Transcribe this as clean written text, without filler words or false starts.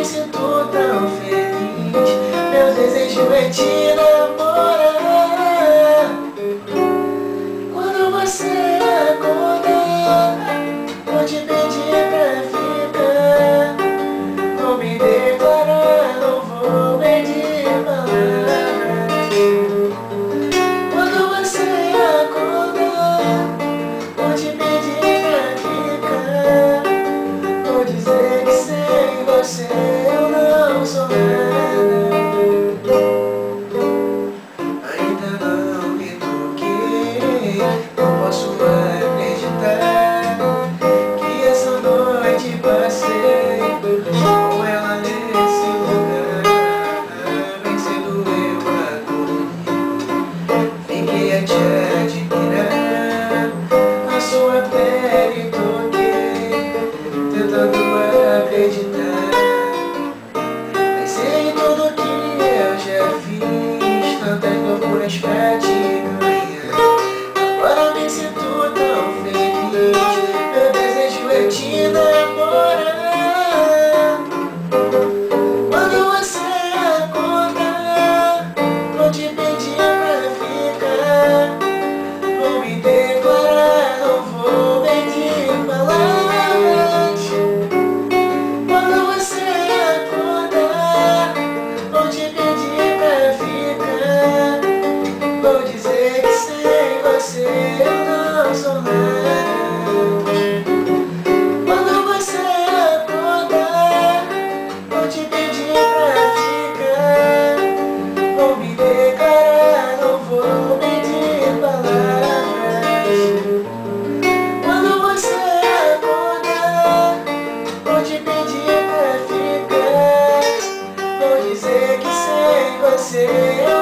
sinto tão feliz. Meu desejo é te namorar. Quando você acordar, vou te pedir pra ficar. Vou me declarar, não vou pedir palavras. Quando você acordar, vou te pedir pra ficar. Vou dizer que sem você eu não sou nada. Ainda não me toquei, não posso acreditar que essa noite passei com ela nesse lugar. Bem cedo eu acordei, fiquei a te admirar. A sua pele toquei, tentando acreditar. Pensei em tudo que eu já fiz, tantas loucuras pra te ganhar. Agora me sinto tão feliz, meu desejo é te namorar. Quando você acordar, vou te pedir pra ficar. Vou me declarar, não vou pedir palavras. Quando você acordar, vou te pedir pra ficar. Vou dizer que sem você eu não sou nada. Quando você acordar, vou te pedir pra ficar. Vou me declarar, não vou pedir palavras. Quando você acordar, vou te pedir pra ficar. Vou dizer que sem você eu